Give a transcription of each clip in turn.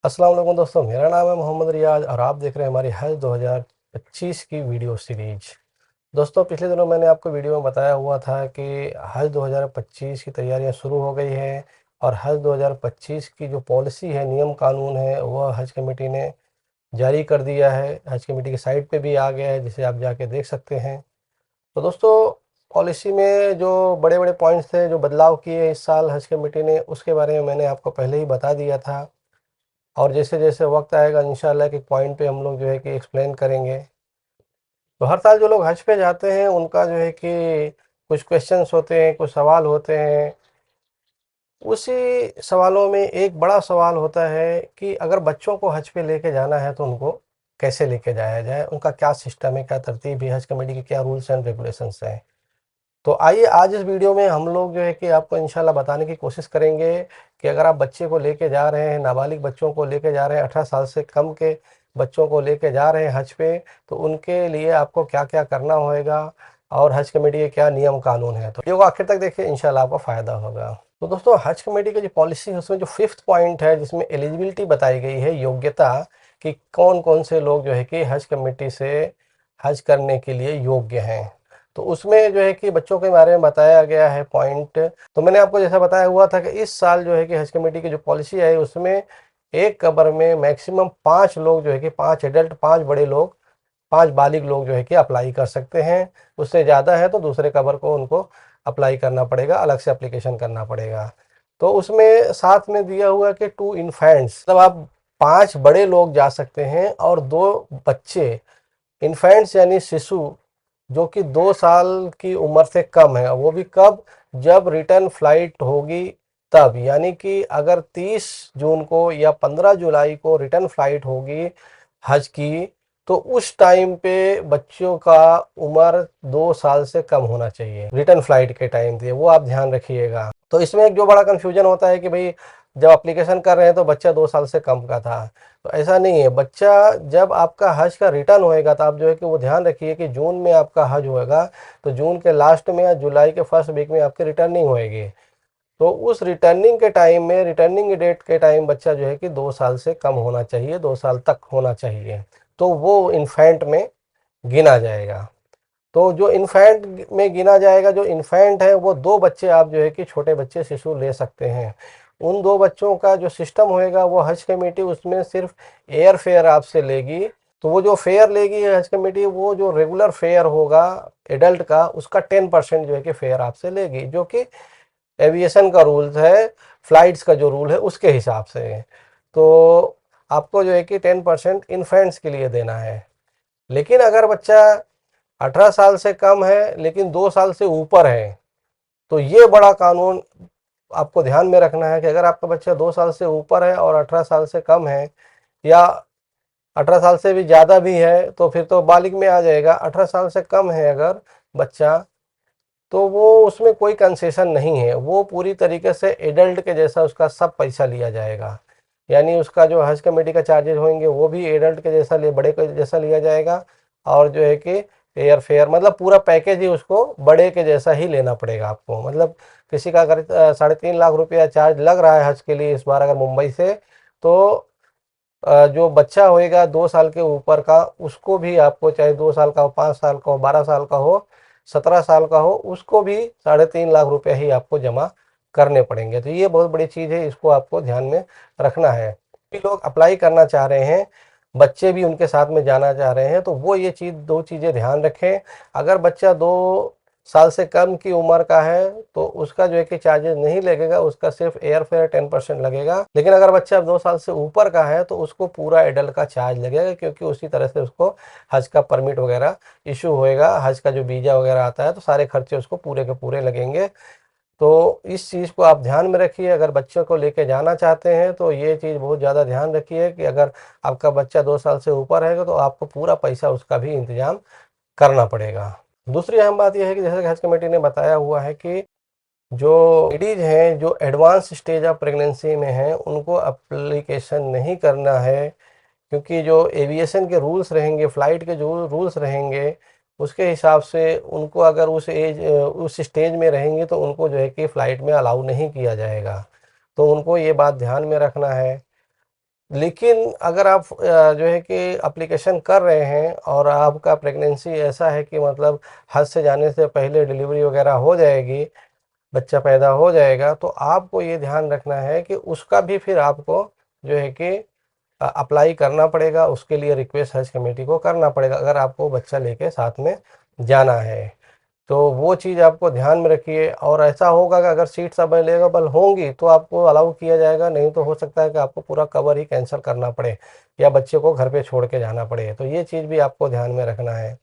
अस्सलाम वालेकुम दोस्तों, मेरा नाम है मोहम्मद रियाज और आप देख रहे हैं हमारी हज 2025 की वीडियो सीरीज। दोस्तों, पिछले दिनों मैंने आपको वीडियो में बताया हुआ था कि हज 2025 की तैयारियां शुरू हो गई है और हज 2025 की जो पॉलिसी है, नियम कानून है, वह हज कमेटी ने जारी कर दिया है। हज कमेटी की साइट पे भी आ गया है, जिसे आप जाके देख सकते हैं। तो दोस्तों, पॉलिसी में जो बड़े बड़े पॉइंट्स थे, जो बदलाव किए इस साल हज कमेटी ने, उसके बारे में मैंने आपको पहले ही बता दिया था। और जैसे जैसे वक्त आएगा इंशाल्लाह एक पॉइंट पे हम लोग जो है कि एक्सप्लेन करेंगे। तो हर साल जो लोग हज पे जाते हैं उनका जो है कि कुछ क्वेश्चंस होते हैं, कुछ सवाल होते हैं। उसी सवालों में एक बड़ा सवाल होता है कि अगर बच्चों को हज पे लेके जाना है तो उनको कैसे लेके जाया जाए, उनका क्या सिस्टम है, क्या तरतीब है, हज कमेटी के क्या रूल्स एंड रेगुलेशंस हैं। तो आइए आज इस वीडियो में हम लोग जो है कि आपको इंशाल्लाह बताने की कोशिश करेंगे कि अगर आप बच्चे को लेके जा रहे हैं, नाबालिग बच्चों को लेके जा रहे हैं, 18 साल से कम के बच्चों को लेके जा रहे हैं हज पे, तो उनके लिए आपको क्या क्या करना होएगा और हज कमेटी के क्या नियम कानून है। तो वीडियो को आखिर तक देखिए, इंशाल्लाह आपको फ़ायदा होगा। तो दोस्तों, हज कमेटी की जो पॉलिसी है उसमें जो 5th पॉइंट है, जिसमें एलिजिबिलिटी बताई गई है, योग्यता, कि कौन कौन से लोग जो है कि हज कमेटी से हज करने के लिए योग्य हैं। तो उसमें जो है कि बच्चों के बारे में बताया गया है पॉइंट। तो मैंने आपको जैसा बताया हुआ था कि इस साल जो है कि हज कमेटी की जो पॉलिसी है उसमें एक कब्र में मैक्सिमम 5 लोग जो है कि 5 एडल्ट, 5 बड़े लोग, 5 बालिग लोग जो है कि अप्लाई कर सकते हैं। उससे ज़्यादा है तो दूसरे कब्र को उनको अप्लाई करना पड़ेगा, अलग से अप्लीकेशन करना पड़ेगा। तो उसमें साथ में दिया हुआ है कि 2 इन्फेंट्स, मतलब आप 5 बड़े लोग जा सकते हैं और 2 बच्चे, इन्फेंट्स यानी शिशु, जो कि 2 साल की उम्र से कम है। वो भी कब? जब रिटर्न फ्लाइट होगी तब, यानी कि अगर 30 जून को या 15 जुलाई को रिटर्न फ्लाइट होगी हज की, तो उस टाइम पे बच्चों का उम्र 2 साल से कम होना चाहिए, रिटर्न फ्लाइट के टाइम पे। वो आप ध्यान रखिएगा। तो इसमें एक जो बड़ा कन्फ्यूजन होता है कि भाई जब एप्लीकेशन कर रहे हैं तो बच्चा 2 साल से कम का था। तो ऐसा नहीं है। बच्चा जब आपका हज का रिटर्न होएगा तो आप जो है कि वो ध्यान रखिए कि जून में आपका हज होएगा, तो जून के लास्ट में या जुलाई के फर्स्ट वीक में आपकी रिटर्निंग होएगी। तो उस रिटर्निंग के टाइम में, रिटर्निंग डेट के टाइम बच्चा जो है कि 2 साल से कम होना चाहिए, 2 साल तक होना चाहिए। तो वो इन्फेंट में गिना जाएगा। तो जो इन्फेंट में गिना जाएगा, जो इन्फेंट है, वो 2 बच्चे आप जो है कि छोटे बच्चे शिशु ले सकते हैं। उन 2 बच्चों का जो सिस्टम होएगा, वो हज कमेटी उसमें सिर्फ एयर फेयर आपसे लेगी। तो वो जो फेयर लेगी हज कमेटी, वो जो रेगुलर फेयर होगा एडल्ट का, उसका 10% जो है कि फेयर आपसे लेगी, जो कि एविएशन का रूल्स है, फ्लाइट्स का जो रूल है उसके हिसाब से। तो आपको जो है कि 10% इन्फेंट्स के लिए देना है। लेकिन अगर बच्चा 18 साल से कम है लेकिन 2 साल से ऊपर है, तो ये बड़ा कानून आपको ध्यान में रखना है कि अगर आपका बच्चा 2 साल से ऊपर है और 18 साल से कम है, या 18 साल से भी ज़्यादा भी है, तो फिर तो बालिग में आ जाएगा। 18 साल से कम है अगर बच्चा, तो वो उसमें कोई कंसेशन नहीं है, वो पूरी तरीके से एडल्ट के जैसा उसका सब पैसा लिया जाएगा। यानी उसका जो हज कमेटी का चार्जेज होंगे वो भी एडल्ट के जैसा बड़े के जैसा लिया जाएगा। और जो है कि एयर फेयर, मतलब पूरा पैकेज ही उसको बड़े के जैसा ही लेना पड़ेगा आपको। मतलब किसी का अगर 3.5 लाख रुपया चार्ज लग रहा है हज के लिए इस बार अगर मुंबई से, तो जो बच्चा होएगा 2 साल के ऊपर का, उसको भी आपको, चाहे 2 साल का हो, 5 साल का हो, 12 साल का हो, 17 साल का हो, उसको भी 3.5 लाख रुपया ही आपको जमा करने पड़ेंगे। तो ये बहुत बड़ी चीज़ है, इसको आपको ध्यान में रखना है। भी लोग अप्लाई करना चाह रहे हैं, बच्चे भी उनके साथ में जाना चाह रहे हैं, तो वो ये चीज़, 2 चीज़ें ध्यान रखें। अगर बच्चा 2 साल से कम की उम्र का है तो उसका जो है कि चार्जेस नहीं लगेगा, उसका सिर्फ एयर फेयर 10% लगेगा। लेकिन अगर बच्चा 2 साल से ऊपर का है तो उसको पूरा एडल्ट का चार्ज लगेगा, क्योंकि उसी तरह से उसको हज का परमिट वगैरह इशू होएगा, हज का जो वीज़ा वगैरह आता है, तो सारे खर्चे उसको पूरे के पूरे लगेंगे। तो इस चीज़ को आप ध्यान में रखिए। अगर बच्चों को लेके जाना चाहते हैं तो ये चीज़ बहुत ज़्यादा ध्यान रखिए कि अगर आपका बच्चा 2 साल से ऊपर है तो आपको पूरा पैसा उसका भी इंतजाम करना पड़ेगा। दूसरी अहम बात यह है कि जैसे कि हज कमेटी ने बताया हुआ है कि जो लेडीज हैं जो एडवांस स्टेज ऑफ प्रेगनेंसी में हैं, उनको एप्लीकेशन नहीं करना है, क्योंकि जो एविएशन के रूल्स रहेंगे, फ़्लाइट के जो रूल्स रहेंगे, उसके हिसाब से उनको, अगर उस स्टेज में रहेंगे तो उनको जो है कि फ़्लाइट में अलाउ नहीं किया जाएगा। तो उनको ये बात ध्यान में रखना है। लेकिन अगर आप जो है कि एप्लीकेशन कर रहे हैं और आपका प्रेगनेंसी ऐसा है कि मतलब हज से जाने से पहले डिलीवरी वगैरह हो जाएगी, बच्चा पैदा हो जाएगा, तो आपको ये ध्यान रखना है कि उसका भी फिर आपको जो है कि अप्लाई करना पड़ेगा, उसके लिए रिक्वेस्ट हज कमेटी को करना पड़ेगा अगर आपको बच्चा लेके साथ में जाना है। तो वो चीज़ आपको ध्यान में रखिए। और ऐसा होगा कि अगर सीट्स अवेलेबल होंगी तो आपको अलाउ किया जाएगा, नहीं तो हो सकता है कि आपको पूरा कवर ही कैंसिल करना पड़े या बच्चे को घर पे छोड़ के जाना पड़े। तो ये चीज़ भी आपको ध्यान में रखना है।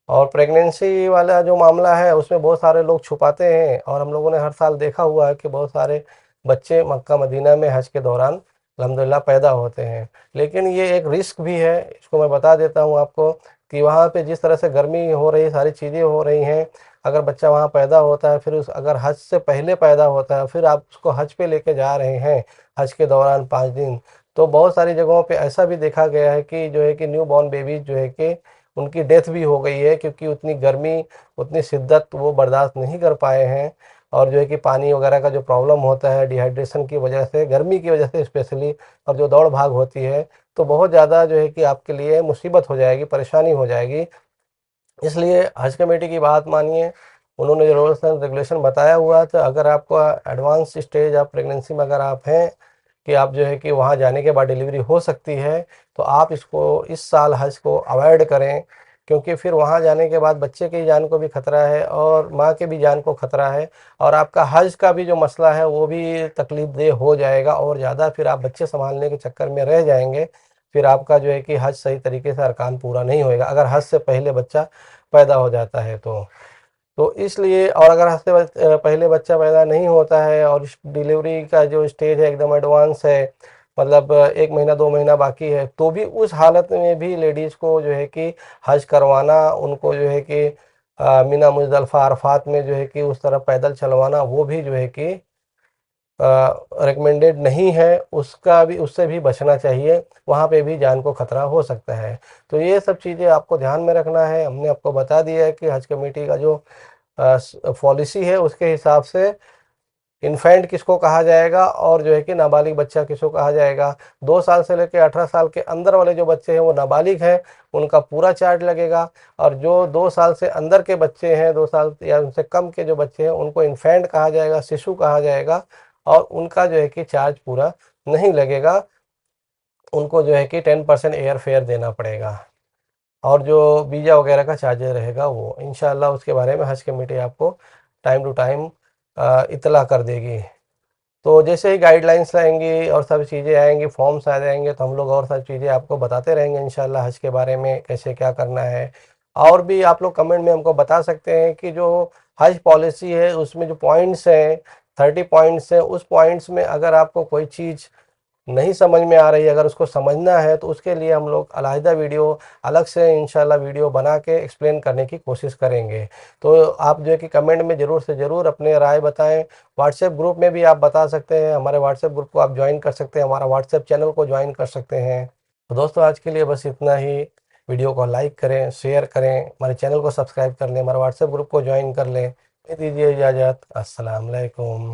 और प्रेगनेंसी वाला जो मामला है उसमें बहुत सारे लोग छुपाते हैं, और हम लोगों ने हर साल देखा हुआ है कि बहुत सारे बच्चे मक्का मदीना में हज के दौरान अल्हम्दुलिल्लाह पैदा होते हैं। लेकिन ये एक रिस्क भी है, इसको मैं बता देता हूँ आपको, कि वहाँ पे जिस तरह से गर्मी हो रही, सारी चीज़ें हो रही हैं, अगर बच्चा वहाँ पैदा होता है, फिर उस अगर हज से पहले पैदा होता है, फिर आप उसको हज पे लेके जा रहे हैं हज के दौरान 5 दिन, तो बहुत सारी जगहों पे ऐसा भी देखा गया है कि जो है कि न्यू बॉर्न बेबीज जो है कि उनकी डेथ भी हो गई है, क्योंकि उतनी गर्मी, उतनी शिद्दत वो बर्दाश्त नहीं कर पाए हैं। और जो है कि पानी वगैरह का जो प्रॉब्लम होता है डिहाइड्रेशन की वजह से, गर्मी की वजह से स्पेशली, और जो दौड़ भाग होती है, तो बहुत ज़्यादा जो है कि आपके लिए मुसीबत हो जाएगी, परेशानी हो जाएगी। इसलिए हज कमेटी की बात मानिए, उन्होंने जो रूल्स एंड रेगुलेशन बताया हुआ था, अगर आपको एडवांस स्टेज ऑफ प्रेगनेंसी में अगर आप हैं कि आप जो है कि वहाँ जाने के बाद डिलीवरी हो सकती है, तो आप इसको इस साल हज को अवॉइड करें, क्योंकि फिर वहाँ जाने के बाद बच्चे की जान को भी खतरा है और माँ के भी जान को खतरा है, और आपका हज का भी जो मसला है वो भी तकलीफ देह हो जाएगा, और ज़्यादा फिर आप बच्चे संभालने के चक्कर में रह जाएंगे। फिर आपका जो है कि हज सही तरीके से अरकान पूरा नहीं होएगा अगर हज से पहले बच्चा पैदा हो जाता है तो इसलिए, और अगर हज से पहले बच्चा पैदा नहीं होता है और डिलीवरी का जो स्टेज है एकदम एडवांस है, मतलब 1 महीना 2 महीना बाकी है, तो भी उस हालत में भी लेडीज़ को जो है कि हज करवाना, उनको जो है कि मिना मुजदलफा अरफात में जो है कि उस तरफ पैदल चलवाना, वो भी जो है कि रिकमेंडेड नहीं है, उसका भी, उससे भी बचना चाहिए, वहाँ पे भी जान को खतरा हो सकता है। तो ये सब चीज़ें आपको ध्यान में रखना है। हमने आपको बता दिया है कि हज कमेटी का जो पॉलिसी है उसके हिसाब से इन्फेंट किसको कहा जाएगा और जो है कि नाबालिग बच्चा किसको कहा जाएगा। 2 साल से लेकर 18 साल के अंदर वाले जो बच्चे हैं वो नाबालिग हैं, उनका पूरा चार्ज लगेगा, और जो 2 साल से अंदर के बच्चे हैं, 2 साल या उनसे कम के जो बच्चे हैं, उनको इन्फेंट कहा जाएगा, शिशु कहा जाएगा, और उनका जो है कि चार्ज पूरा नहीं लगेगा, उनको जो है कि 10% एयर फेयर देना पड़ेगा, और जो वीज़ा वगैरह का चार्जेस रहेगा वो इंशाल्लाह उसके बारे में हज कमेटी आपको टाइम टू टाइम इत्तला कर देगी। तो जैसे ही गाइडलाइंस आएंगी और सब चीज़ें आएंगी, फॉर्म्स आ जाएंगे, तो हम लोग और सब चीज़ें आपको बताते रहेंगे इंशाल्लाह हज के बारे में कैसे क्या करना है। और भी आप लोग कमेंट में हमको बता सकते हैं कि जो हज पॉलिसी है उसमें जो पॉइंट्स हैं, 30 पॉइंट्स हैं, उस पॉइंट्स में अगर आपको कोई चीज़ नहीं समझ में आ रही है, अगर उसको समझना है, तो उसके लिए हम लोग अलहदा वीडियो, अलग से इंशाल्लाह वीडियो बना के एक्सप्लेन करने की कोशिश करेंगे। तो आप जो है कि कमेंट में ज़रूर से ज़रूर अपने राय बताएं। व्हाट्सएप ग्रुप में भी आप बता सकते हैं, हमारे व्हाट्सएप ग्रुप को आप ज्वाइन कर सकते हैं, हमारा व्हाट्सएप चैनल को ज्वाइन कर सकते हैं। तो दोस्तों आज के लिए बस इतना ही। वीडियो को लाइक करें, शेयर करें, हमारे चैनल को सब्सक्राइब कर लें, हमारे व्हाट्सएप ग्रुप को ज्वाइन कर लें। दीजिए इजाज़त। अस्सलाम वालेकुम।